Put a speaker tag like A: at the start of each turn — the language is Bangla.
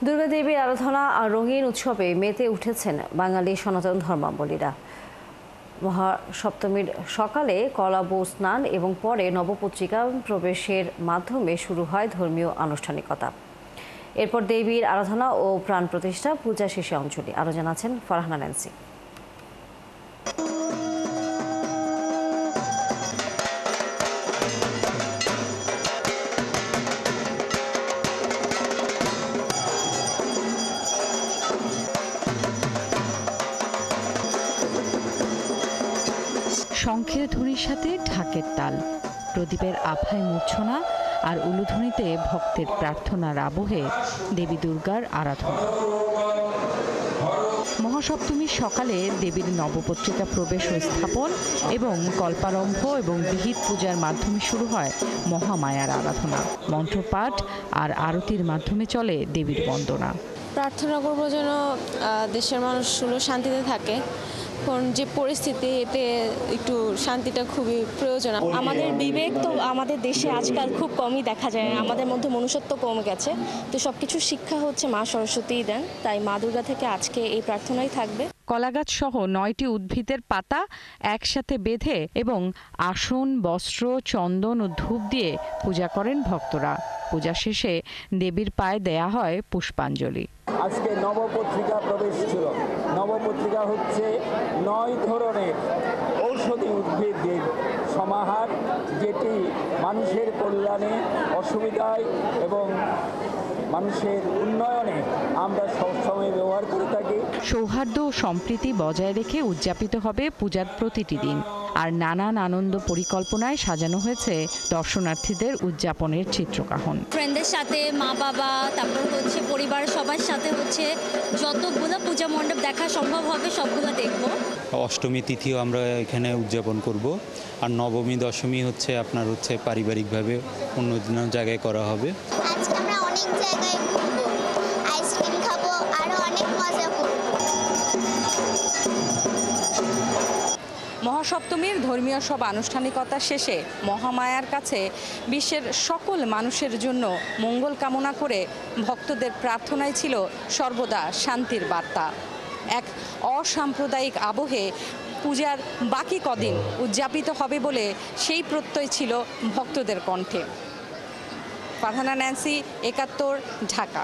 A: দুর্গা দেবীর আরাধনা আর রঙিন উৎসবে মেতে উঠেছেন বাঙালি সনাতন ধর্মাবলীরা। মহাসপ্তমীর সকালে কলা বউ স্নান এবং পরে নবপত্রিকা প্রবেশের মাধ্যমে শুরু হয় ধর্মীয় আনুষ্ঠানিকতা। এরপর দেবীর আরাধনা ও প্রাণ প্রতিষ্ঠা, পূজা শেষে অঞ্জলি। আরও জানাচ্ছেন ফারহানা ন্যান্সি।
B: শঙ্খের ধ্বনির সাথে ঢাকের তাল, প্রদীপের আভায় মূর্ছনা আর উলুধ্বনিতে ভক্তের প্রার্থনার আবহে দেবী দুর্গার আরাধনা। মহাসপ্তমীর সকালে দেবীর নবপত্রিকা প্রবেশ ও স্থাপন এবং কল্পারম্ভ এবং বিহিত পূজার মাধ্যমে শুরু হয় মহামায়ার আরাধনা। মন্ত্রপাঠ আর আরতির মাধ্যমে চলে দেবীর বন্দনা।
C: প্রার্থনা করবো যেন দেশের মানুষগুলো শান্তিতে থাকে। এখন যে পরিস্থিতি, এতে একটু শান্তিটা খুবই প্রয়োজন।
D: আমাদের বিবেক তো আমাদের দেশে আজকাল খুব কমই দেখা যায়, আমাদের মধ্যে মনুষ্যত্ব কমে গেছে। তো সবকিছু শিক্ষা হচ্ছে মা সরস্বতীই দেন, তাই মা দুর্গা থেকে আজকে এই প্রার্থনাই থাকবে।
B: কলাগাছ সহ 9টি উদ্ভিদের পাতা একসাথে বেঁধে এবং আসন, বস্ত্র, চন্দন ও ধূপ দিয়ে পূজা করেন ভক্তরা। পূজা শেষে দেবীর পায়ে দেয়া হয় পুষ্পাঞ্জলি।
E: আজকে নবপত্রিকা প্রবেশ ছিল। নবপত্রিকা হচ্ছে 9 ধরনের ঔষধি উদ্ভিদের সমাহার, যেটি মানুষের কল্যাণে, অসুবিধায় এবং মানুষের উন্নয়নে আমরা সবসময় ব্যবহার করে থাকি।
B: সৌহার্দ্য ও সম্প্রীতি বজায় রেখে উদযাপিত হবে পূজার প্রতিটি দিন। আর নানান আনন্দ পরিকল্পনায় সাজানো হয়েছে দর্শনার্থীদের উদযাপনের চিত্রকাহন।
F: ফ্রেন্ডদের সাথে, মা বাবা, তারপর হচ্ছে পরিবার সবার সাথে হচ্ছে যতগুলো পূজা মণ্ডপ দেখা সম্ভব হবে সবগুলো দেখব।
G: অষ্টমী তিথিও আমরা এখানে উদযাপন করব। আর নবমী দশমী হচ্ছে আপনার হচ্ছে পারিবারিকভাবে অন্য জায়গায় করা হবে।
H: আজকে আমরা অনেক জায়গায় ঘুরবো, আইসক্রিম খাবো, আরো অনেক মজা করব।
B: মহাসপ্তমীর ধর্মীয় সব আনুষ্ঠানিকতা শেষে মহামায়ার কাছে বিশ্বের সকল মানুষের জন্য মঙ্গল কামনা করে ভক্তদের প্রার্থনায় ছিল সর্বদা শান্তির বার্তা। এক অসাম্প্রদায়িক আবহে পূজার বাকি কদিন উদযাপিত হবে বলে সেই প্রত্যয় ছিল ভক্তদের কণ্ঠে। ফারহানা ন্যান্সি, ৭১, ঢাকা।